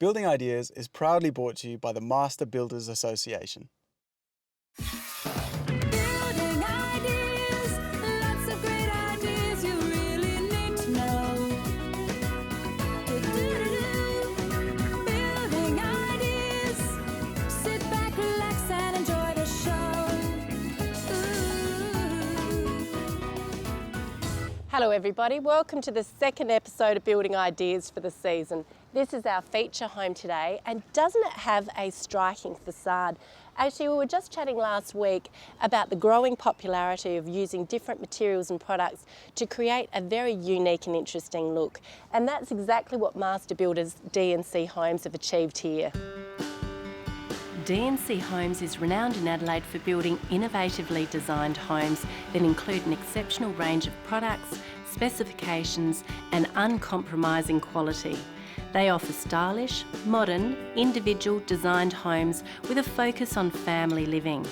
Building Ideas is proudly brought to you by the Master Builders Association. Building ideas, lots of great ideas you really need to know. Building ideas, sit back, relax and enjoy the show. Hello everybody, welcome to the second episode of Building Ideas for the season. This is our feature home today, and doesn't it have a striking facade? Actually, we were just chatting last week about the growing popularity of using different materials and products to create a very unique and interesting look. And that's exactly what Master Builders D&C Homes have achieved here. D&C Homes is renowned in Adelaide for building innovatively designed homes that include an exceptional range of products, specifications and uncompromising quality. They offer stylish, modern, individual designed homes with a focus on family living.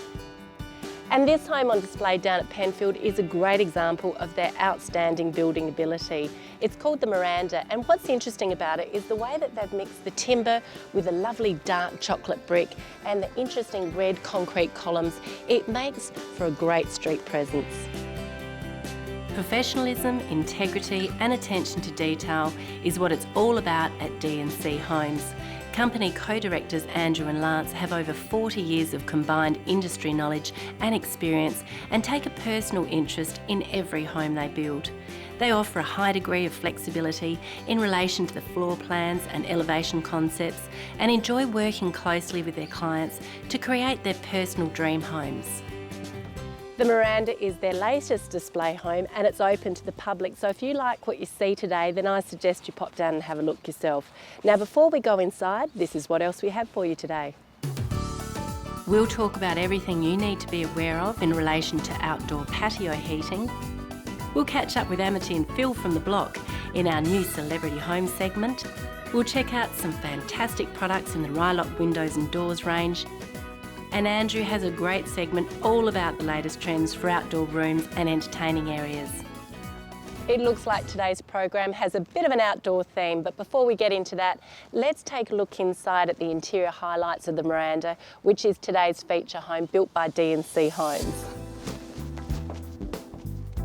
And this home on display down at Penfield is a great example of their outstanding building ability. It's called the Miranda, and what's interesting about it is the way that they've mixed the timber with a lovely dark chocolate brick and the interesting red concrete columns. It makes for a great street presence. Professionalism, integrity and attention to detail is what it's all about at D&C Homes. Company co-directors Andrew and Lance have over 40 years of combined industry knowledge and experience and take a personal interest in every home they build. They offer a high degree of flexibility in relation to the floor plans and elevation concepts and enjoy working closely with their clients to create their personal dream homes. The Miranda is their latest display home and it's open to the public, so if you like what you see today, then I suggest you pop down and have a look yourself. Now before we go inside, this is what else we have for you today. We'll talk about everything you need to be aware of in relation to outdoor patio heating. We'll catch up with Amity and Phil from The Block in our new Celebrity Home segment. We'll check out some fantastic products in the Rylock windows and doors range. And Andrew has a great segment all about the latest trends for outdoor rooms and entertaining areas. It looks like today's program has a bit of an outdoor theme, but before we get into that, let's take a look inside at the interior highlights of the Miranda, which is today's feature home built by D&C Homes.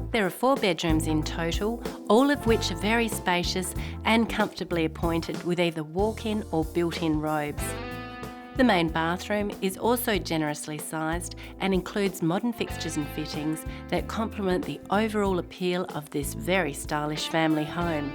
There are 4 bedrooms in total, all of which are very spacious and comfortably appointed with either walk-in or built-in robes. The main bathroom is also generously sized and includes modern fixtures and fittings that complement the overall appeal of this very stylish family home.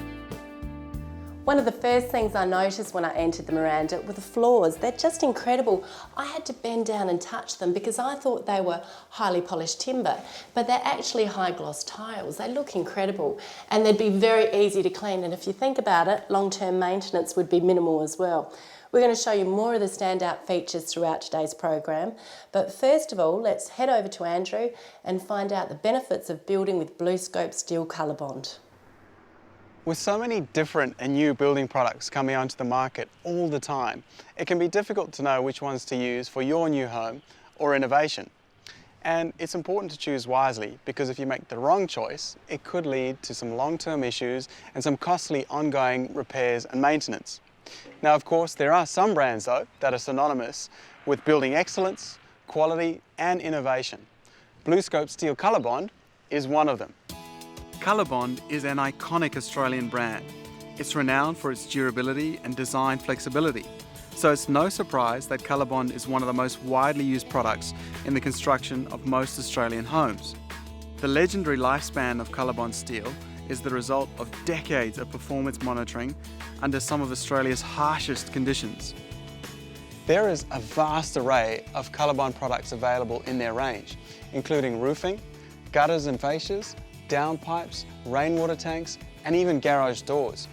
One of the first things I noticed when I entered the Miranda were the floors. They're just incredible. I had to bend down and touch them because I thought they were highly polished timber, but they're actually high gloss tiles. They look incredible and they'd be very easy to clean, and if you think about it, long-term maintenance would be minimal as well. We're going to show you more of the standout features throughout today's program, but first of all, let's head over to Andrew and find out the benefits of building with BlueScope Steel Colorbond. With so many different and new building products coming onto the market all the time, it can be difficult to know which ones to use for your new home or innovation. And it's important to choose wisely, because if you make the wrong choice, it could lead to some long-term issues and some costly ongoing repairs and maintenance. Now, of course, there are some brands though that are synonymous with building excellence, quality and innovation. BlueScope Steel Colorbond is one of them. Colorbond is an iconic Australian brand. It's renowned for its durability and design flexibility. So it's no surprise that Colorbond is one of the most widely used products in the construction of most Australian homes. The legendary lifespan of Colorbond steel is the result of decades of performance monitoring under some of Australia's harshest conditions. There is a vast array of Colorbond products available in their range, including roofing, gutters and fascias, downpipes, rainwater tanks, and even garage doors.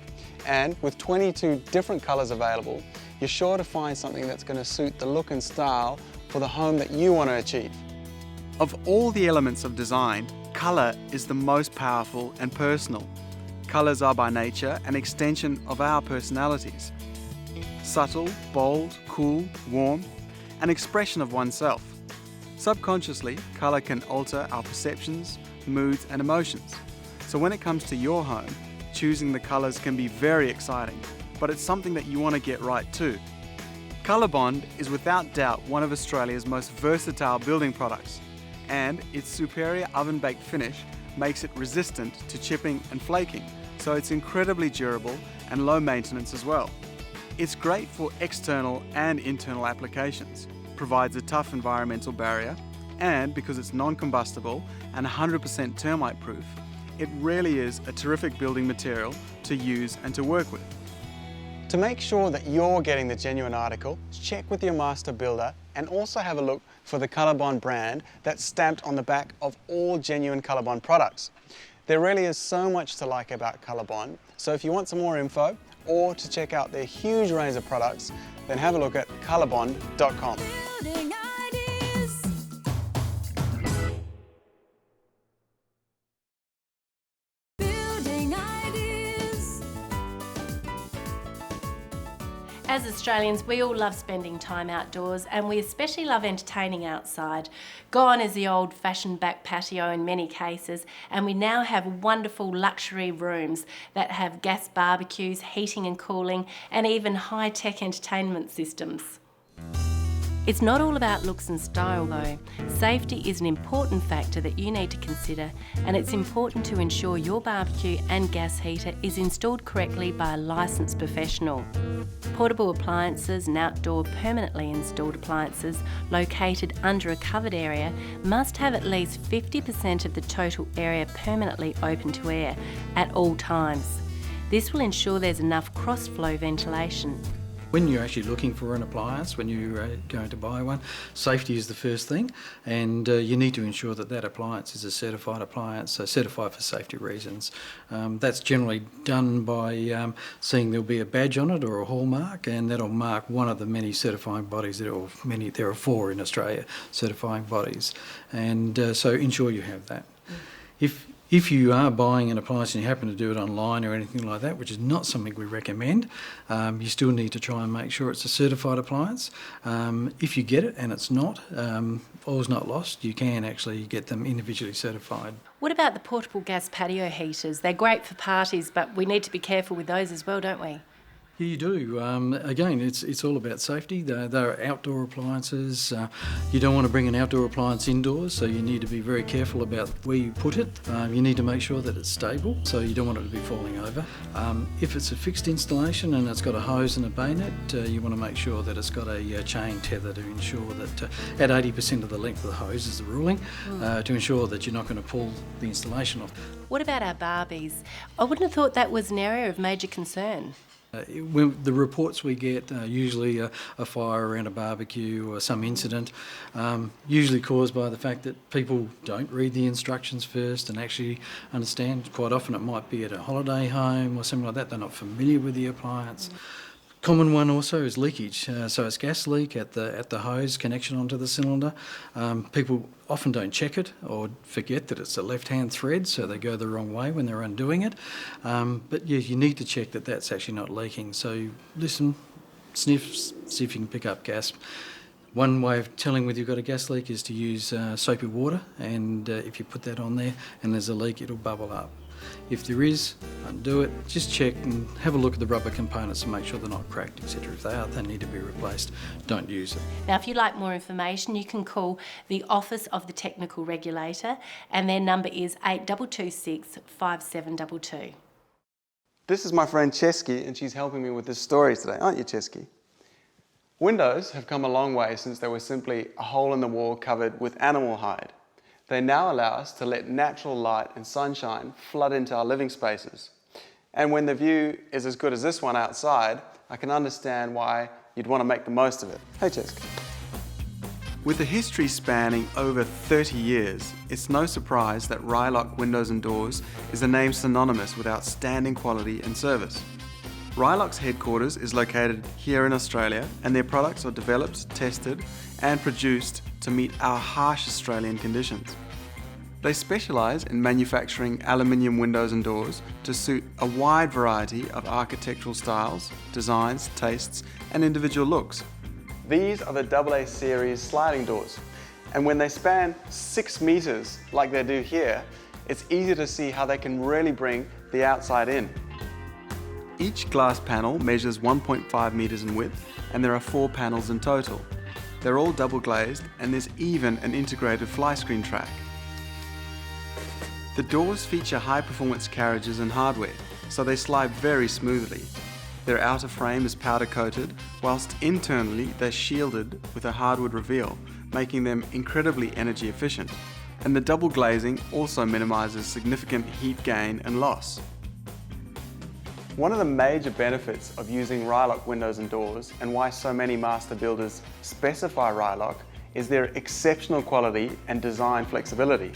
And with 22 different colours available, you're sure to find something that's going to suit the look and style for the home that you want to achieve. Of all the elements of design, colour is the most powerful and personal. Colours are by nature an extension of our personalities. Subtle, bold, cool, warm, an expression of oneself. Subconsciously, colour can alter our perceptions, moods and emotions. So when it comes to your home, choosing the colours can be very exciting. but it's something that you want to get right too. ColourBond is without doubt one of Australia's most versatile building products, and its superior oven-baked finish makes it resistant to chipping and flaking, so it's incredibly durable and low maintenance as well. It's great for external and internal applications, provides a tough environmental barrier, and because it's non-combustible and 100% termite proof, it really is a terrific building material to use and to work with. To make sure that you're getting the genuine article, check with your master builder and also have a look for the ColourBond brand that's stamped on the back of all genuine ColourBond products. There really is so much to like about ColourBond, so if you want some more info or to check out their huge range of products, then have a look at colorbond.com. Building ideas. Building ideas. As Australians, we all love spending time outdoors, and we especially love entertaining outside. Gone is the old-fashioned back patio in many cases, and we now have wonderful luxury rooms that have gas barbecues, heating and cooling, and even high-tech entertainment systems. It's not all about looks and style though. Safety is an important factor that you need to consider, and it's important to ensure your barbecue and gas heater is installed correctly by a licensed professional. Portable appliances and outdoor permanently installed appliances located under a covered area must have at least 50% of the total area permanently open to air at all times. This will ensure there's enough cross-flow ventilation. When you're actually looking for an appliance, when you're going to buy one, safety is the first thing, and you need to ensure that that appliance is a certified appliance, so certified for safety reasons. That's generally done by seeing there'll be a badge on it or a hallmark, and that'll mark one of the many certifying bodies. There are 4 in Australia certifying bodies, and so ensure you have that. If you are buying an appliance and you happen to do it online or anything like that, which is not something we recommend, you still need to try and make sure it's a certified appliance. If you get it and it's not, all's not lost. You can actually get them individually certified. What about the portable gas patio heaters? They're great for parties, but we need to be careful with those as well, don't we? Yeah, you do. Again, it's all about safety. They're outdoor appliances. You don't want to bring an outdoor appliance indoors, so you need to be very careful about where you put it. You need to make sure that it's stable, so you don't want it to be falling over. If it's a fixed installation and it's got a hose and a bayonet, you want to make sure that it's got a chain tether to ensure that at 80% of the length of the hose is the ruling, to ensure that you're not going to pull the installation off. What about our Barbies? I wouldn't have thought that was an area of major concern. When the reports we get, usually a fire around a barbecue or some incident, usually caused by the fact that people don't read the instructions first and actually understand. Quite often it might be at a holiday home or something like that, they're not familiar with the appliance. Common one also is leakage, so it's gas leak at the hose connection onto the cylinder. People often don't check it or forget that it's a left-hand thread, so they go the wrong way when they're undoing it. But yeah, you need to check that that's actually not leaking. So listen, sniff, see if you can pick up gas. One way of telling whether you've got a gas leak is to use soapy water, and if you put that on there and there's a leak, it'll bubble up. If there is, undo it, just check and have a look at the rubber components and make sure they're not cracked, etc. If they are, they need to be replaced. Don't use it. Now, if you'd like more information, you can call the Office of the Technical Regulator, and their number is 8226 5722. This is my friend Chesky, and she's helping me with this story today, aren't you, Chesky? Windows have come a long way since they were simply a hole in the wall covered with animal hide. They now allow us to let natural light and sunshine flood into our living spaces. And when the view is as good as this one outside, I can understand why you'd want to make the most of it. Hey, Chesky. With a history spanning over 30 years, it's no surprise that Rylock Windows and Doors is a name synonymous with outstanding quality and service. Rylock's headquarters is located here in Australia, and their products are developed, tested and produced to meet our harsh Australian conditions. They specialise in manufacturing aluminium windows and doors to suit a wide variety of architectural styles, designs, tastes and individual looks. These are the AA series sliding doors, and when they span 6 metres like they do here, it's easy to see how they can really bring the outside in. Each glass panel measures 1.5 metres in width, and there are 4 panels in total. They're all double glazed, and there's even an integrated fly screen track. The doors feature high-performance carriages and hardware, so they slide very smoothly. Their outer frame is powder coated, whilst internally they're shielded with a hardwood reveal, making them incredibly energy efficient. And the double glazing also minimises significant heat gain and loss. One of the major benefits of using Rylock windows and doors, and why so many master builders specify Rylock, is their exceptional quality and design flexibility.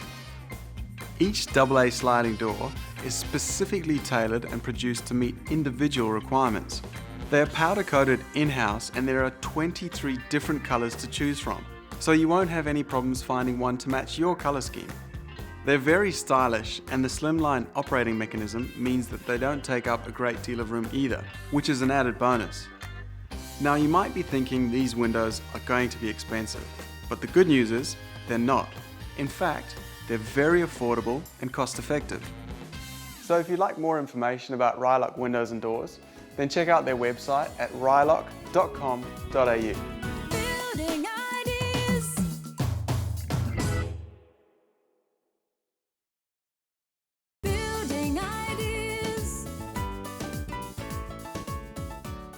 Each AA sliding door is specifically tailored and produced to meet individual requirements. They are powder coated in-house, and there are 23 different colours to choose from, so you won't have any problems finding one to match your colour scheme. They're very stylish, and the slimline operating mechanism means that they don't take up a great deal of room either, which is an added bonus. Now you might be thinking these windows are going to be expensive, but the good news is they're not. In fact, they're very affordable and cost effective. So if you'd like more information about Rylock windows and doors, then check out their website at rylock.com.au. Building ideas. Building ideas.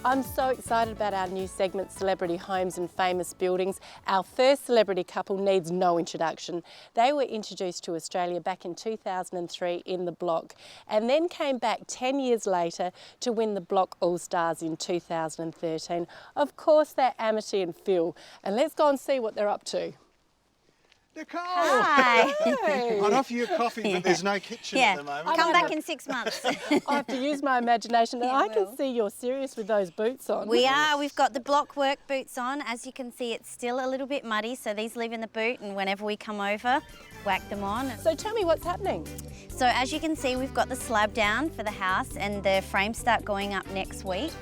I'm so excited about our new segment, Celebrity Homes and Famous Buildings. Our first celebrity couple needs no introduction. They were introduced to Australia back in 2003 in The Block, and then came back 10 years later to win the Block All Stars in 2013. Of course, they're Amity and Phil, and let's go and see what they're up to. Nicole! Hi. I'd offer you a coffee, but there's no kitchen at the moment. Come back in 6 months. I have to use my imagination, and I can see you're serious with those boots on. We are. We've got the block work boots on. As you can see, it's still a little bit muddy, so these live in the boot, and whenever we come over, whack them on. So tell me what's happening. So as you can see, we've got the slab down for the house, and the frames start going up next week.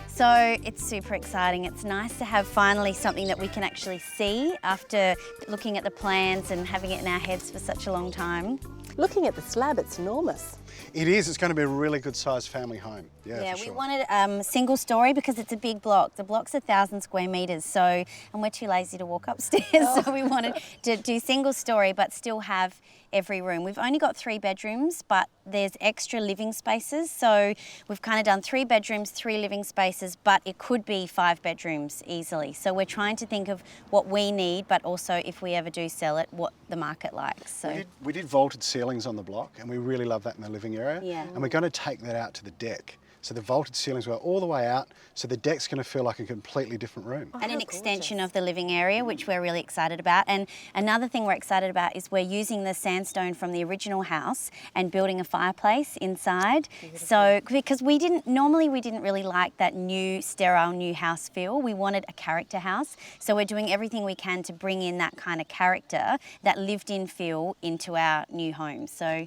So it's super exciting. It's nice to have finally something that we can actually see after looking at the plans and having it in our heads for such a long time. Looking at the slab, it's enormous. It is. It's going to be a really good sized family home. Yeah, for we sure. wanted single story because it's a big block. The block's 1,000 square metres, so, and we're too lazy to walk upstairs, so we wanted to do single story but still have every room. We've only got 3 bedrooms, but there's extra living spaces, so we've kind of done 3 bedrooms, 3 living spaces, but it could be 5 bedrooms easily. So we're trying to think of what we need, but also if we ever do sell it, what the market likes. So We did vaulted ceilings on the block, and we really love that in the living area. Yeah. And we're going to take that out to the deck. So the vaulted ceilings go all the way out, so the deck's going to feel like a completely different room. and an extension of the living area, which we're really excited about. And another thing we're excited about is we're using the sandstone from the original house and building a fireplace inside. So, because we didn't really like that new, sterile new house feel. We wanted a character house. So we're doing everything we can to bring in that kind of character, that lived in feel into our new home. So,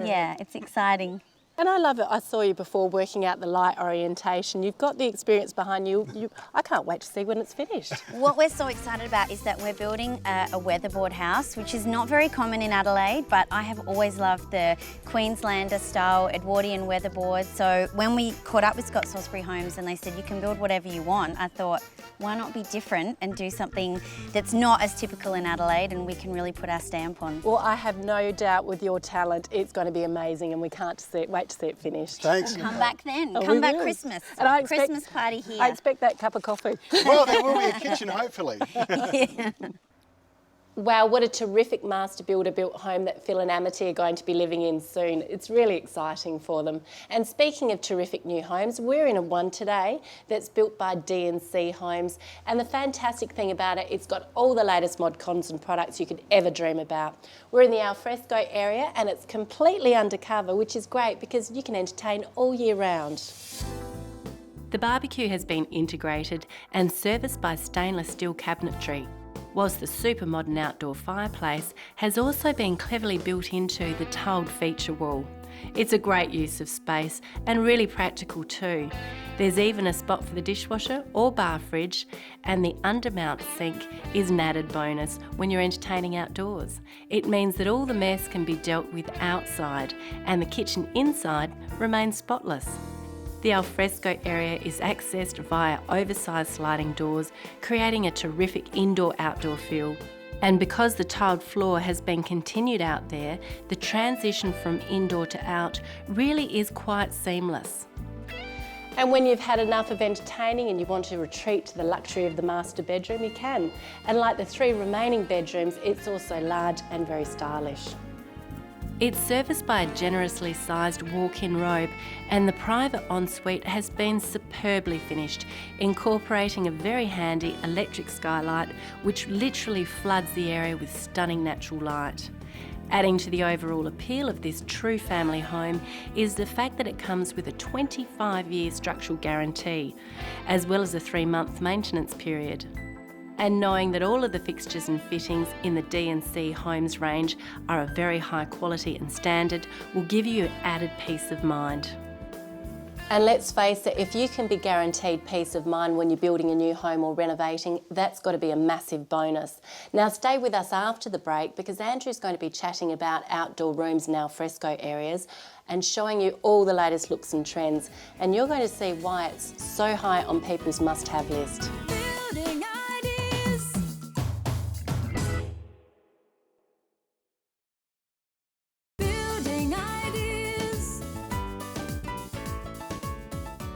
yeah, it's exciting. And I love it. I saw you before working out the light orientation. You've got the experience behind you. I can't wait to see when it's finished. What we're so excited about is that we're building a weatherboard house, which is not very common in Adelaide, but I have always loved the Queenslander style Edwardian weatherboard. So when we caught up with Scott Salisbury Homes and they said you can build whatever you want, I thought, why not be different and do something that's not as typical in Adelaide and we can really put our stamp on. Well, I have no doubt with your talent, it's going to be amazing, and we can't wait to see it finished. Thanks. Come back then. Oh, we Come back will. Christmas. And I expect- Christmas party here. I expect that cup of coffee. Well, there will be a kitchen, hopefully. Wow, what a terrific master builder built home that Phil and Amity are going to be living in soon. It's really exciting for them. And speaking of terrific new homes, we're in a one today that's built by D&C Homes. And the fantastic thing about it, it's got all the latest mod cons and products you could ever dream about. We're in the alfresco area and it's completely undercover, which is great because you can entertain all year round. The barbecue has been integrated and serviced by stainless steel cabinetry, whilst the super modern outdoor fireplace has also been cleverly built into the tiled feature wall. It's a great use of space and really practical too. There's even a spot for the dishwasher or bar fridge, and the undermount sink is an added bonus when you're entertaining outdoors. It means that all the mess can be dealt with outside and the kitchen inside remains spotless. The alfresco area is accessed via oversized sliding doors, creating a terrific indoor-outdoor feel. And because the tiled floor has been continued out there, the transition from indoor to out really is quite seamless. And when you've had enough of entertaining and you want to retreat to the luxury of the master bedroom, you can. And like the 3 remaining bedrooms, it's also large and very stylish. It's serviced by a generously sized walk-in robe, and the private ensuite has been superbly finished, incorporating a very handy electric skylight which literally floods the area with stunning natural light. Adding to the overall appeal of this true family home is the fact that it comes with a 25-year structural guarantee, as well as a 3-month maintenance period. And knowing that all of the fixtures and fittings in the D&C Homes range are of very high quality and standard will give you added peace of mind. And let's face it, if you can be guaranteed peace of mind when you're building a new home or renovating, that's got to be a massive bonus. Now stay with us after the break because Andrew's going to be chatting about outdoor rooms and alfresco areas and showing you all the latest looks and trends. And you're going to see why it's so high on people's must-have list. Building ideas. Building ideas.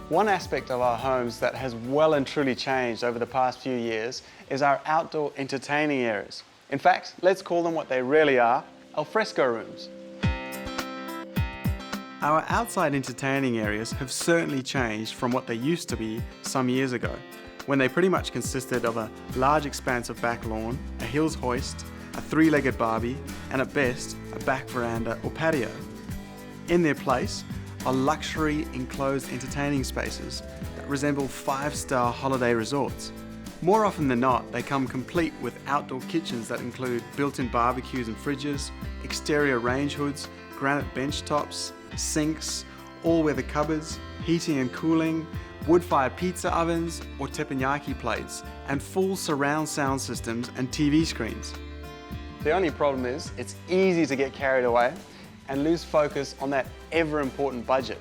One aspect of our homes that has well and truly changed over the past few years is our outdoor entertaining areas. In fact, let's call them what they really are, alfresco rooms. Our outside entertaining areas have certainly changed from what they used to be some years ago, when they pretty much consisted of a large expanse of back lawn, a hills hoist, a 3-legged barbie, and at best, a back veranda or patio. In their place are luxury enclosed entertaining spaces that resemble 5-star holiday resorts. More often than not, they come complete with outdoor kitchens that include built-in barbecues and fridges, exterior range hoods, granite bench tops, sinks, all-weather cupboards, heating and cooling, wood-fired pizza ovens or teppanyaki plates, and full surround sound systems and TV screens. The only problem is it's easy to get carried away and lose focus on that ever-important budget.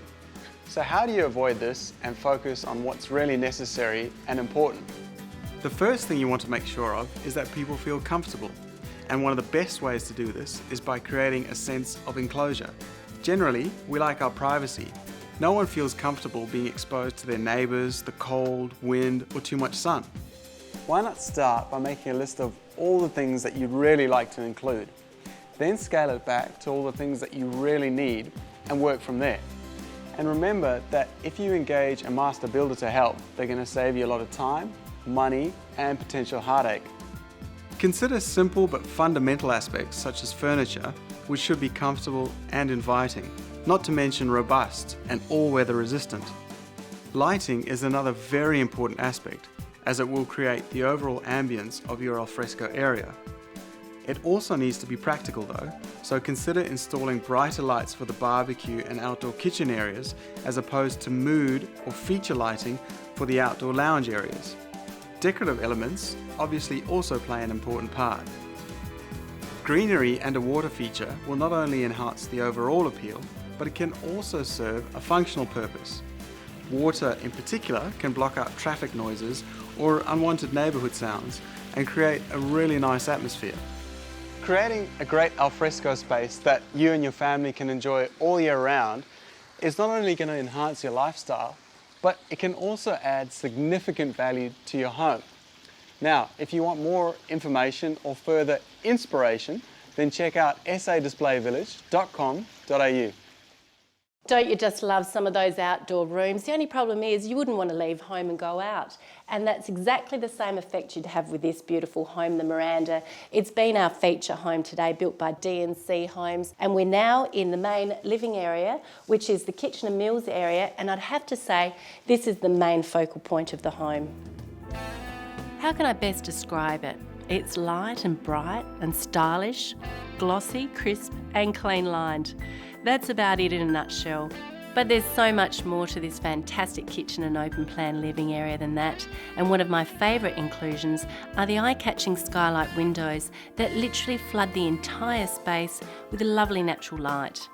So how do you avoid this and focus on what's really necessary and important? The first thing you want to make sure of is that people feel comfortable. And one of the best ways to do this is by creating a sense of enclosure. Generally, we like our privacy. No one feels comfortable being exposed to their neighbours, the cold, wind, or too much sun. Why not start by making a list of all the things that you'd really like to include? Then scale it back to all the things that you really need and work from there. And remember that if you engage a master builder to help, they're going to save you a lot of time, money, and potential heartache. Consider simple but fundamental aspects such as furniture, which should be comfortable and inviting, not to mention robust and all-weather resistant. Lighting is another very important aspect, as it will create the overall ambience of your alfresco area. It also needs to be practical though, so consider installing brighter lights for the barbecue and outdoor kitchen areas as opposed to mood or feature lighting for the outdoor lounge areas. Decorative elements obviously also play an important part. Greenery and a water feature will not only enhance the overall appeal, but it can also serve a functional purpose. Water in particular can block out traffic noises or unwanted neighbourhood sounds and create a really nice atmosphere. Creating a great alfresco space that you and your family can enjoy all year round is not only going to enhance your lifestyle, but it can also add significant value to your home. Now, if you want more information or further inspiration, then check out sadisplayvillage.com.au. Don't you just love some of those outdoor rooms? The only problem is you wouldn't want to leave home and go out. And that's exactly the same effect you'd have with this beautiful home, the Miranda. It's been our feature home today, built by D&C Homes. And we're now in the main living area, which is the kitchen and meals area. And I'd have to say, this is the main focal point of the home. How can I best describe it? It's light and bright and stylish, glossy, crisp and clean lined. That's about it in a nutshell. But there's so much more to this fantastic kitchen and open plan living area than that. And one of my favourite inclusions are the eye-catching skylight windows that literally flood the entire space with a lovely natural light.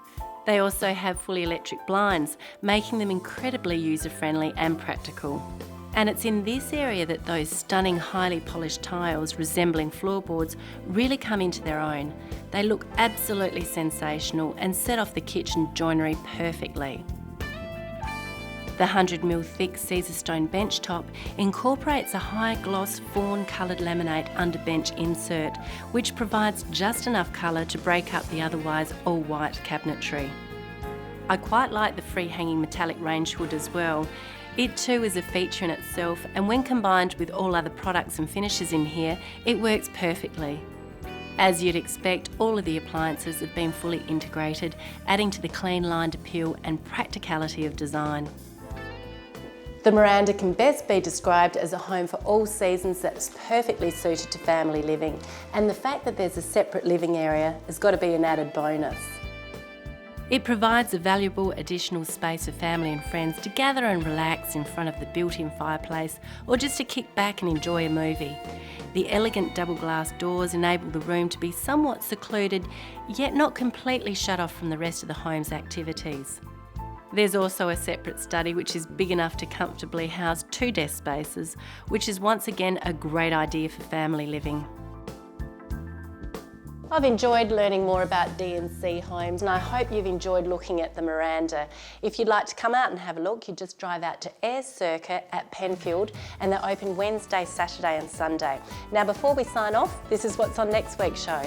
They also have fully electric blinds, making them incredibly user-friendly and practical. And it's in this area that those stunning highly polished tiles resembling floorboards really come into their own. They look absolutely sensational and set off the kitchen joinery perfectly. The 100mm thick Caesar stone bench top incorporates a high gloss fawn coloured laminate underbench insert, which provides just enough colour to break up the otherwise all white cabinetry. I quite like the free hanging metallic range hood as well. It too is a feature in itself, and when combined with all other products and finishes in here, it works perfectly. As you'd expect, all of the appliances have been fully integrated, adding to the clean lined appeal and practicality of design. The Miranda can best be described as a home for all seasons that's perfectly suited to family living, and the fact that there's a separate living area has got to be an added bonus. It provides a valuable additional space for family and friends to gather and relax in front of the built-in fireplace, or just to kick back and enjoy a movie. The elegant double glass doors enable the room to be somewhat secluded, yet not completely shut off from the rest of the home's activities. There's also a separate study which is big enough to comfortably house 2 desk spaces, which is once again a great idea for family living. I've enjoyed learning more about D&C Homes, and I hope you've enjoyed looking at the Miranda. If you'd like to come out and have a look, you just drive out to Ayers Circuit at Penfield, and they're open Wednesday, Saturday and Sunday. Now before we sign off, this is what's on next week's show.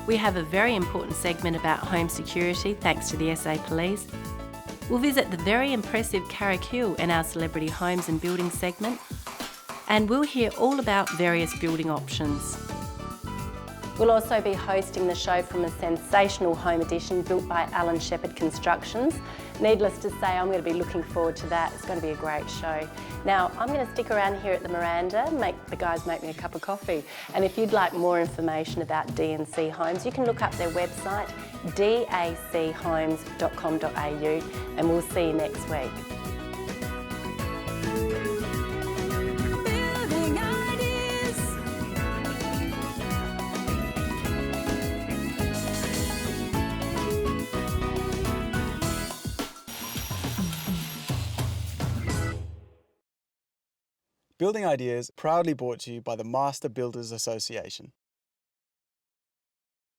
We have a very important segment about home security thanks to the SA Police. We'll visit the very impressive Carrick-Hill in our Celebrity Homes and Buildings segment, and we'll hear all about various building options. We'll also be hosting the show from a sensational home addition built by Alan Shepherd Constructions. Needless to say, I'm going to be looking forward to that. It's going to be a great show. Now, I'm going to stick around here at the Miranda, the guys make me a cup of coffee. And if you'd like more information about D&C Homes, you can look up their website, dachhomes.com.au, and we'll see you next week. Building ideas. Building Ideas proudly brought to you by the Master Builders Association.